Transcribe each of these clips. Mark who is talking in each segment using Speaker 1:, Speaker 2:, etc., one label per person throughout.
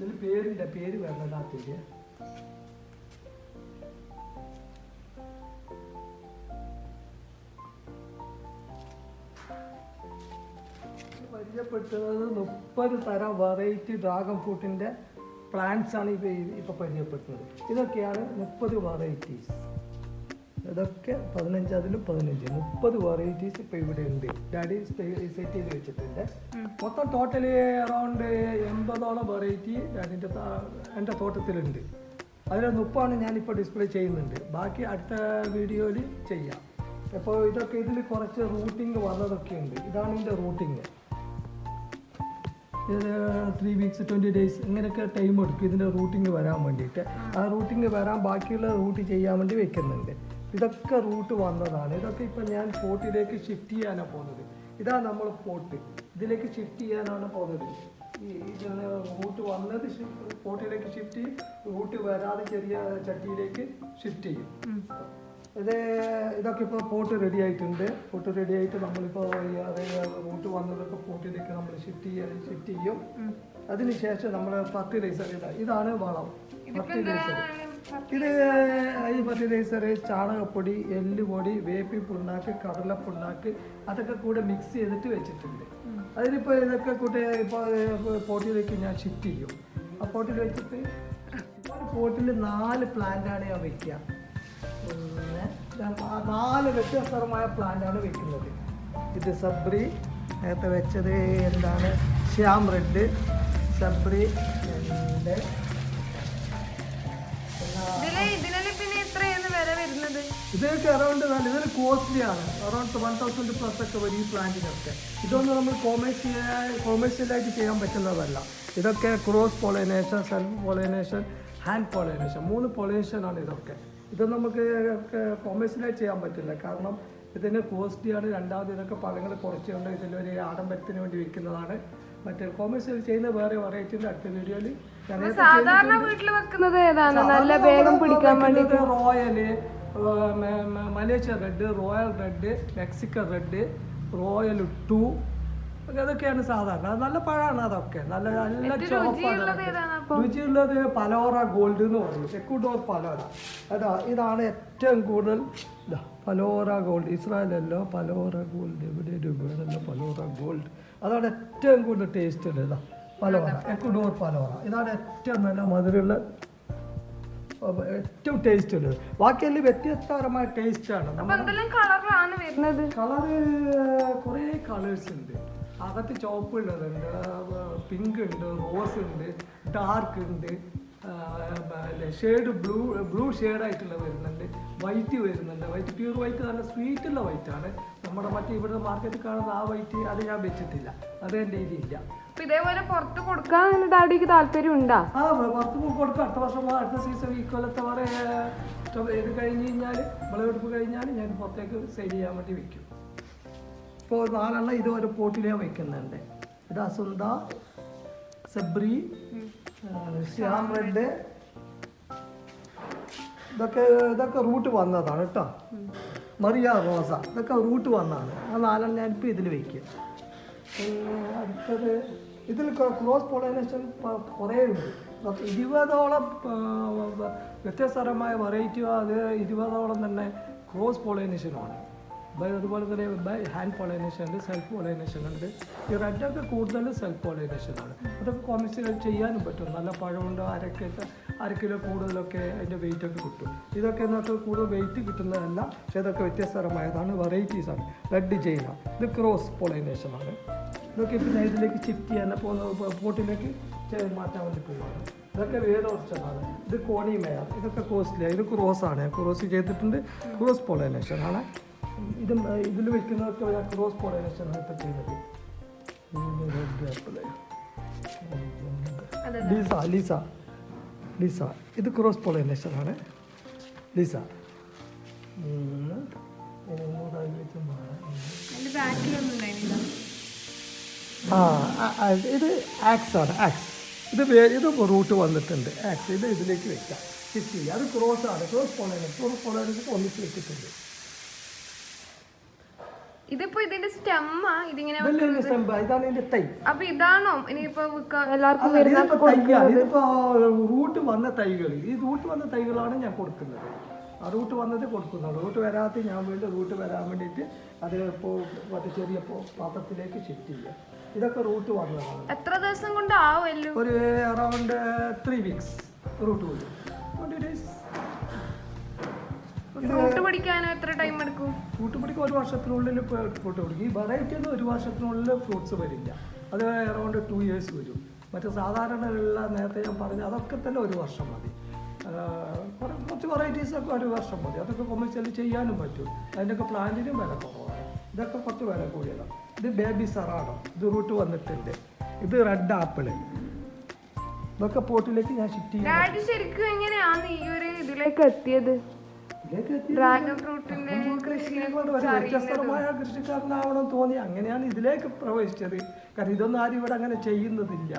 Speaker 1: ഇതിൽ പേരില്ല, പേര് വേണ്ടതാത്തില്ല. പരിചയപ്പെടുത്തുന്നത് 30 തരം വെറൈറ്റി ഡ്രാഗൺ ഫ്രൂട്ടിൻ്റെ പ്ലാന്റ്സ് ആണ് ഇപ്പോൾ പരിചയപ്പെടുത്തുന്നത്. ഇതൊക്കെയാണ് 30 വെറൈറ്റീസ്. ഇതൊക്കെ 15 അതിലും 15 30 വെറൈറ്റീസ് ഇപ്പോൾ ഇവിടെ ഉണ്ട്. ഡാഡി സെറ്റ് ചെയ്ത് വെച്ചിട്ടുണ്ട്. മൊത്തം ടോട്ടലി അറൗണ്ട് 80ഓളം വെറൈറ്റി ഡാഡിൻ്റെ എൻ്റെ തോട്ടത്തിലുണ്ട്. അതിൽ 30 ഞാനിപ്പോൾ ഡിസ്പ്ലേ ചെയ്യുന്നുണ്ട്. ബാക്കി അടുത്ത വീഡിയോയിൽ ചെയ്യാം. അപ്പോൾ ഇതൊക്കെ ഇതിൽ കുറച്ച് റൂട്ടിങ് വന്നതൊക്കെ ഉണ്ട്. ഇതാണ് ഇതിൻ്റെ റൂട്ടിങ്. 3 വീക്സ് 20 ഡേയ്സ് ഇങ്ങനെയൊക്കെ ടൈം എടുക്കും ഇതിൻ്റെ റൂട്ടിങ് വരാൻ വേണ്ടിയിട്ട്. ആ റൂട്ടിങ് വരാൻ ബാക്കിയുള്ള റൂട്ട് ചെയ്യാൻ വേണ്ടി വെക്കുന്നുണ്ട്. ഇതൊക്കെ റൂട്ട് വന്നതാണ്. ഇതൊക്കെ ഇപ്പം ഞാൻ പോട്ടിലേക്ക് ഷിഫ്റ്റ് ചെയ്യാനാണ് പോകുന്നത്. ഇതാണ് നമ്മൾ പോട്ട്, ഇതിലേക്ക് ഷിഫ്റ്റ് ചെയ്യാനാണ് പോകുന്നത്. ഇതിന് റൂട്ട് വന്നത് പോട്ടിലേക്ക് ഷിഫ്റ്റ് ചെയ്യും, റൂട്ട് വരാതെ ചെറിയ ചട്ടിയിലേക്ക് ഷിഫ്റ്റ് ചെയ്യും. ഇതൊക്കെ ഇപ്പോൾ പോട്ട് റെഡി ആയിട്ടുണ്ട്. പോട്ട് റെഡി ആയിട്ട് നമ്മളിപ്പോൾ റൂട്ട് വന്നതൊക്കെ പോട്ടിലേക്ക് നമ്മൾ ഷിഫ്റ്റ് ചെയ്യും. അതിനുശേഷം നമ്മൾ ഫർട്ടിലൈസർ ഇതാണ് വളം. ഫർട്ടിലൈസർ ഈ ഫർട്ടിലൈസർ ചാണകപ്പൊടി, എല്ലുപൊടി, വേപ്പി പുണ്ണാക്ക്, കടലപ്പുണ്ണാക്ക് അതൊക്കെ കൂടെ മിക്സ് ചെയ്തിട്ട് വെച്ചിട്ടുണ്ട്. അതിനിപ്പോൾ ഇതൊക്കെ കൂടെ ഇപ്പോൾ പോട്ടിലേക്ക് ഞാൻ ഷിഫ്റ്റ് ചെയ്യും. ആ പോട്ടിൽ വെച്ചിട്ട് ഒരു പോട്ടിൽ 4 പ്ലാന്റാണ് ഞാൻ വയ്ക്കുക. 4 വ്യത്യസ്തമായ പ്ലാന്റാണ് വെക്കുന്നത്. ഇത് സബ്രി, നേരത്തെ വെച്ചത് എന്താണ് ശ്യാം റെഡ്, സബ്രി ഉണ്ട്. ഇതൊക്കെ അറൗണ്ട് ഇതിന് കോസ്റ്റ്ലി ആണ്. അറൗണ്ട് 1000 പ്ലസ് ഒക്കെ വരും ഈ പ്ലാന്റിനൊക്കെ. ഇതൊന്നും നമ്മൾ കൊമേഴ്ഷ്യലായിട്ട് ചെയ്യാൻ പറ്റുന്നതല്ല. ഇതൊക്കെ cross pollination, self pollination, hand pollination, 3 പോളിനേഷനാണ് ഇതൊക്കെ. ഇത് നമുക്ക് കൊമേഴ്ഷ്യലായിട്ട് ചെയ്യാൻ പറ്റില്ല, കാരണം ഇതിന് കോസ്റ്റ്ലിയാണ്. രണ്ടാമത് ഇതൊക്കെ പഴങ്ങൾ കുറച്ചുകൊണ്ട് ഇതിലൊരു ആഡംബരത്തിന് വേണ്ടി വിൽക്കുന്നതാണ്. മറ്റേ കൊമേഴ്ഷ്യൽ ചെയ്യുന്ന വേറെ വെറൈറ്റി അടുത്ത വീഡിയോയിൽ Royal, Malaysia red, royal red, Mexican red, royal 2 അതൊക്കെയാണ് സാധാരണ. നല്ല പഴമാണ്. അതൊക്കെ നല്ല നല്ല ചോപ്പാണ്. രുചിയുള്ളത് പലോറ ഗോൾഡ് എന്ന് പറയും, എക്വഡോർ പലോറ. ഇതാണ് ഏറ്റവും കൂടുതൽ പലോറ ഗോൾഡ്. ഇസ്രായേലല്ലോ പലോറ ഗോൾഡ്, എവിടെ രൂപയല്ലോ പലോറ ഗോൾഡ്. അതാണ് ഏറ്റവും കൂടുതൽ ടേസ്റ്റ് ഉള്ളത്. പലോറ, എക്വഡോർ പലോറ. ഇതാണ് ഏറ്റവും നല്ല മധുരമുള്ള, ഏറ്റവും ടേസ്റ്റ് ഉള്ളത്. ബാക്കിയെല്ലാം വ്യത്യസ്തപരമായ ടേസ്റ്റാണ്. കളറ് കുറേ കളേഴ്സ് ഉണ്ട്. അകത്ത് ചുവപ്പുള്ളതുണ്ട്, പിങ്ക് ഉണ്ട്, റോസ് ഉണ്ട്, ഡാർക്ക് ഉണ്ട്, ഷെയ്ഡ് ബ്ലൂ ഷെയ്ഡായിട്ടുള്ള വരുന്നുണ്ട്, വൈറ്റ് വരുന്നുണ്ട്. വൈറ്റ് പ്യൂർ വൈറ്റ് നല്ല സ്വീറ്റുള്ള വൈറ്റാണ്. നമ്മുടെ മറ്റേ ഇവിടെ മാർക്കറ്റിൽ കാണുന്ന ആ വൈറ്റ് അത് ഞാൻ വെച്ചിട്ടില്ല, അത് എൻ്റെ ഇതില്ല.
Speaker 2: ഇതേപോലെ പുറത്ത് കൊടുക്കാൻ ഡാഡിക്ക് താല്പര്യം ഉണ്ടോ?
Speaker 1: ആ പുറത്ത് കൊടുക്കാം. അടുത്ത വർഷം അടുത്ത സീസൺ ഈ കൊല്ലത്തെ വരെ ഇത് കഴിഞ്ഞ് കഴിഞ്ഞാൽ വിളവെടുപ്പ് കഴിഞ്ഞാൽ ഞാൻ പുറത്തേക്ക് സെയിൽ ചെയ്യാൻ വേണ്ടി വെക്കും. ഇപ്പോൾ 4 ഇത് ഒരു പോട്ടിലാണ് വയ്ക്കുന്നുണ്ട്. ഇത് അസുന്ദ, സബ്രി, ശ്യാം റെഡ്, ഇതൊക്കെ റൂട്ട് വന്നതാണ് കേട്ടോ. മറിയ റോസ ഇതൊക്കെ റൂട്ട് വന്നതാണ്. ആ 4 ഞാനിപ്പോൾ ഇതിൽ വയ്ക്കുക. അടുത്തത് ഇതിൽ ക്രോസ് പോളിനേഷൻ കുറേ ഉണ്ട്. 20ഓളം വ്യത്യസ്തരമായ വെറൈറ്റി. അത് 20ഓളം തന്നെ ക്രോസ് പോളിനേഷനുമാണ്. അതുപോലെ തന്നെ ഹാൻഡ് പോളിനേഷൻ ഉണ്ട്, സെൽഫ് പോളിനേഷൻ ഉണ്ട്. ഈ റെഡൊക്കെ കൂടുതൽ സെൽഫ് പോളിനേഷനാണ്. അതൊക്കെ കൊമേഴ്ഷ്യൽ ചെയ്യാനും പറ്റും. നല്ല പഴമുണ്ട്, അര കിലോ കൂടുതലൊക്കെ അതിൻ്റെ വെയിറ്റൊക്കെ കിട്ടും. ഇതൊക്കെ എന്നൊക്കെ കൂടുതൽ വെയിറ്റ് കിട്ടുന്നതല്ല, പക്ഷേ ഇതൊക്കെ വ്യത്യസ്തരമായതാണ്, വെറൈറ്റീസാണ്. റെഡ് ചൈന ഇത് ക്രോസ് പോളിനേഷനാണ്. ഇതൊക്കെ ഇപ്പോൾ ഞാൻ ഇതിലേക്ക് ഷിഫ്റ്റ് ചെയ്യാൻ പോകുന്ന പോട്ടിലേക്ക് മാറ്റാൻ വേണ്ടി പോവുകയാണ്. ഇതൊക്കെ വേറെ ഓപ്ഷനാണ്. ഇത് കോണി മേയർ, ഇതൊക്കെ കോസ്റ്റ്ലിയാണ്. ഇത് ക്രോസാണ്, ക്രോസ് ചെയ്തിട്ടുണ്ട്, ക്രോസ് പോളിനേഷനാണ്. ഇതിൽ വെക്കുന്നതൊക്കെ ക്രോസ് പോളിനേഷനാണ് ഇപ്പോൾ ചെയ്യുന്നത്. ലിസ ഇത് ക്രോസ് പോളിനേഷനാണ്. ലിസ ഇത് ആക്സ് ആണ്. ആക്സ് ഇത് റൂട്ട് വന്നിട്ടുണ്ട്. ആക്സ് ഇത് ഇതിലേക്ക് വെക്കാം, ഷിഫ്റ്റ് ചെയ്യുക. അത് ക്രോസ് ആണ്, ക്രോസ് പോളിനേഷൻ ഒന്നിച്ച് വെച്ചിട്ടുണ്ട്.
Speaker 2: ഇതിപ്പോ ഇതിന്റെ സ്റ്റെമ്മാ ഇതിങ്ങനെ
Speaker 1: ഇതാണ് ഇതിന്റെ തൈ.
Speaker 2: അപ്പൊ ഇതാണോ ഇനിയിപ്പോ എല്ലാവർക്കും
Speaker 1: അല്ല, ഇതിപ്പോ തൈയാണ്. ഇതിപ്പോ റൂട്ട് വന്ന തൈകൾ, ഈ റൂട്ട് വന്ന തൈകളാണ് ഞാൻ കൊടുക്കുന്നത്. ആ റൂട്ട് വന്നത് കൊടുക്കുന്നുള്ളൂ. റൂട്ട് വരാത്ത ഞാൻ വീണ്ടും റൂട്ട് വരാൻ വേണ്ടിയിട്ട് അത് ഇപ്പോൾ മറ്റേ ചെറിയ പാത്രത്തിലേക്ക് ഷിഫ്റ്റ് ചെയ്യുക. ഇതൊക്കെ റൂട്ട് വന്നതാണ്.
Speaker 2: എത്ര ദിവസം കൊണ്ട് ആവുമല്ലോ?
Speaker 1: ഒരു അറൗണ്ട് 3 weeks റൂട്ട് വരും. 20 days.
Speaker 2: ഫ്രൂട്ട് പിടിക്കാനോ എത്ര ടൈം എടുക്കും?
Speaker 1: ഫ്രൂട്ട് പിടിക്കും 1 വർഷത്തിനുള്ളിൽ ഫ്രൂട്ട് പിടിക്കും. ഈ വെറൈറ്റി ഒന്നും 1 വർഷത്തിനുള്ളിൽ ഫ്രൂട്ട്സ് വരില്ല. അത് അറൗണ്ട് 2 years വരും. മറ്റേ സാധാരണ ഉള്ള നേരത്തെ ഞാൻ പറഞ്ഞ അതൊക്കെ തന്നെ 1 വർഷം മതി. കുറച്ച് വെറൈറ്റീസൊക്കെ 1 വർഷം മതി. അതൊക്കെ കൊമേഴ്സ്യലി ചെയ്യാനും പറ്റും. അതിൻ്റെയൊക്കെ പ്ലാന്റിനും വില കുറവാണ്. ഇതൊക്കെ കുറച്ച് വില കൂടിയതാണ്. ഇത് ബേബി സറാഡോ, ഇത് റൂട്ട് വന്നിട്ടുണ്ട്. ഇത് റെഡ് ആപ്പിള്, ഇതൊക്കെ പോട്ടിലേക്ക് ഞാൻ ഷിഫ്റ്റ് ചെയ്യും.
Speaker 2: ഡാഡി ശരിക്കും എങ്ങനെയാണ് ഈ ഒരു ഇതിലേക്ക് എത്തിയത്? ഡ്രാഗൺ ഫ്രൂട്ടിന്റെ കൃഷിയെ
Speaker 1: വ്യത്യസ്തമായ കൃഷിക്കാരനാവണം തോന്നി, അങ്ങനെയാണ് ഇതിലേക്ക് പ്രവേശിച്ചത്. കാരണം ഇതൊന്നും ആരും ഇവിടെ അങ്ങനെ ചെയ്യുന്നതില്ല.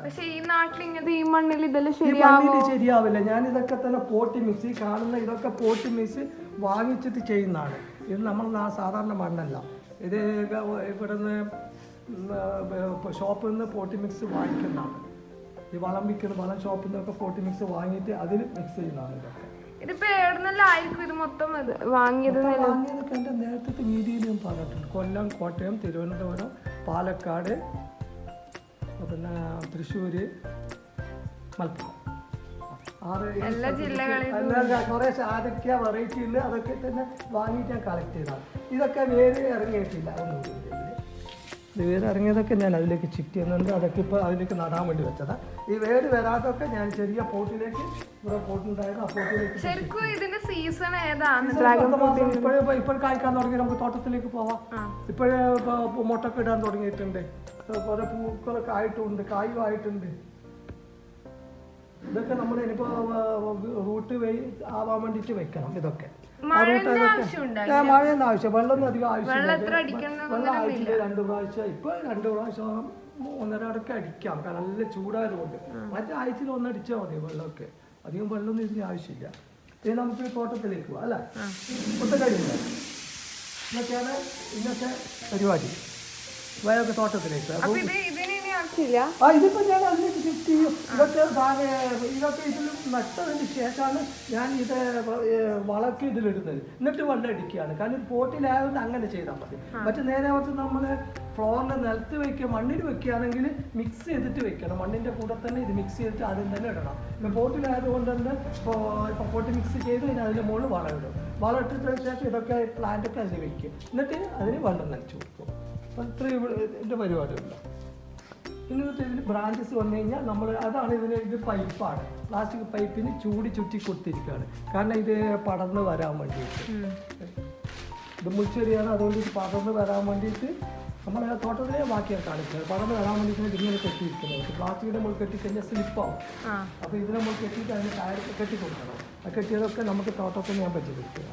Speaker 2: പക്ഷെ ഈ നാട്ടിൽ ഇങ്ങനത്തെ ഈ മണ്ണിൽ ഇതെല്ലാം
Speaker 1: ഈ മണ്ണിൽ ശരിയാവില്ല. ഞാൻ ഇതൊക്കെ തന്നെ പോട്ടി മിക്സ്, ഈ കാണുന്ന ഇതൊക്കെ പോട്ടി മിക്സ് വാങ്ങിച്ചിട്ട് ചെയ്യുന്നതാണ്. ഇത് നമ്മൾ സാധാരണ മണ്ണല്ല. ഇത് ഇവിടുന്ന് ഷോപ്പിൽ നിന്ന് പോട്ടി മിക്സ് വാങ്ങിക്കുന്നതാണ്. ഈ വളം വിൽക്കുന്ന വളം ഷോപ്പിൽ നിന്നൊക്കെ പോട്ടി മിക്സ് വാങ്ങിയിട്ട് അതിൽ മിക്സ് ചെയ്യുന്നതാണ്. ഇതൊക്കെ
Speaker 2: ഇതിപ്പോ എവിടെന്നെല്ലാം ആയിരിക്കും ഇത് മൊത്തം
Speaker 1: വാങ്ങിയതൊക്കെ എൻ്റെ നേരത്തെ വീഡിയോയിൽ ഞാൻ പറഞ്ഞിട്ടുണ്ട്. കൊല്ലം, കോട്ടയം, തിരുവനന്തപുരം, പാലക്കാട്, പിന്നെ തൃശ്ശൂർ, മലപ്പുറം, 6 ജില്ലകളിൽ കുറേ ആരൊക്കെ വെറൈറ്റി ഉണ്ട്. അതൊക്കെ തന്നെ വാങ്ങിയിട്ട് ഞാൻ കളക്ട് ചെയ്തതാണ്. ഇതൊക്കെ വേര് ഇറങ്ങിയിട്ടില്ല, ഒന്നും ഇത് വേര് ഇറങ്ങിയതൊക്കെ ഞാൻ അതിലേക്ക് ഷിഫ്റ്റ് ചെയ്യുന്നുണ്ട്. അതൊക്കെ ഇപ്പോൾ അതിലേക്ക് നടാൻ വേണ്ടി വെച്ചതാണ്. ഈ വേര് വരാതൊക്കെ ഞാൻ ചെറിയ പോട്ടിലേക്ക്, ഇവിടെ പോട്ടുണ്ടായത് ആ പോട്ടിലേക്ക് ഇപ്പോൾ കായ്ക്കാൻ തുടങ്ങി. നമുക്ക് തോട്ടത്തിലേക്ക് പോവാം. ഇപ്പോഴേ മുട്ടൊക്കെ ഇടാൻ തുടങ്ങിയിട്ടുണ്ട്. കുറേ പൂക്കളൊക്കെ ആയിട്ടുണ്ട്, കായും ആയിട്ടുണ്ട്. ഇതൊക്കെ നമ്മൾ ഇനിയിപ്പോൾ റൂട്ട് ആവാൻ വേണ്ടിയിട്ട് വെക്കണം. ഇതൊക്കെ മഴയൊന്നും ആവശ്യം, വെള്ളമൊന്നും അധികം ആവശ്യമില്ല. വെള്ളം ആഴ്ചയിൽ 2 പ്രാവശ്യം, ഇപ്പോൾ 2 പ്രാവശ്യം 1.5 അടക്കം അടിക്കാം. കാരണം നല്ല ചൂടായതുകൊണ്ട്. മറ്റേ ആഴ്ചയിൽ 1 അടിച്ചാൽ മതി വെള്ളമൊക്കെ. അധികം വെള്ളമൊന്നും ഇതിന് ആവശ്യമില്ല. ഇനി നമുക്ക് തോട്ടത്തിലേക്ക് പോവാം അല്ലേ? ഒത്തക്കഴിയില്ല. ഇതൊക്കെയാണ് ഇന്നത്തെ പരിപാടി. വയൊക്കെ തോട്ടത്തിലേക്ക് ഇതിപ്പോ ഞാൻ അതിലേക്ക് ഷിഫ്റ്റ് ചെയ്യും. ഇതൊക്കെ ഇതിൽ നട്ടതിന് ശേഷമാണ് ഞാൻ ഇത് വളക്ക് ഇതിലിടുന്നത്. എന്നിട്ട് വെള്ളം അടിക്കുകയാണ്. കാരണം ഇത് പോട്ടിലായതുകൊണ്ട് അങ്ങനെ ചെയ്താൽ മതി. മറ്റു നേരെ കുറച്ച് നമ്മൾ ഫ്ലോറിൻ്റെ നിലത്ത് വെക്കുക, മണ്ണിൽ വെക്കുകയാണെങ്കിൽ മിക്സ് ചെയ്തിട്ട് വെക്കണം. മണ്ണിൻ്റെ കൂടെ തന്നെ ഇത് മിക്സ് ചെയ്തിട്ട് ആദ്യം തന്നെ ഇടണം. ഇപ്പം പോട്ടിലായതുകൊണ്ട് തന്നെ ഇപ്പോൾ പോട്ട് മിക്സ് ചെയ്ത് കഴിഞ്ഞാൽ അതിൻ്റെ മുകളിൽ വളം ഇടും. വളം ഇട്ടതിന് ശേഷം ഇതൊക്കെ പ്ലാന്റൊക്കെ അതിൽ വെക്കും. എന്നിട്ട് അതിന് വെള്ളം നനച്ച് കൊടുക്കും. അപ്പം ഇത്രയും ഇതിൻ്റെ പരിപാടിയുണ്ട്. ഇങ്ങനത്തെ ഇതിൽ ബ്രാഞ്ചസ് വന്നു കഴിഞ്ഞാൽ നമ്മൾ അതാണ് ഇത് പൈപ്പാണ്. പ്ലാസ്റ്റിക് പൈപ്പിന് ചുറ്റി കൊടുത്തിരിക്കുകയാണ്. കാരണം ഇത് പടർന്ന് വരാൻ വേണ്ടിയിട്ട്. ഇത് മുൾച്ചെടിയാണ്, അതുകൊണ്ട് ഇത് പടർന്ന് വരാൻ വേണ്ടിയിട്ട് നമ്മൾ തോട്ടത്തിലെ ബാക്കിയാണ് കാണിച്ചത്. പടർന്ന് വരാൻ വേണ്ടിയിട്ട് ഇങ്ങനെ കെട്ടിയിരിക്കുന്നത്. പ്ലാസ്റ്റിക്കിൻ്റെ മുൾ കെട്ടിക്കഴിഞ്ഞാൽ സ്ലിപ്പാവും. അപ്പോൾ ഇതിനെ നമ്മൾ കെട്ടിയിട്ട് അതിന് ടയർ കെട്ടി കൊടുക്കണം. ആ കെട്ടിയതൊക്കെ നമുക്ക് തോട്ടത്തിൽ ഞാൻ പറ്റി കൊടുക്കുക.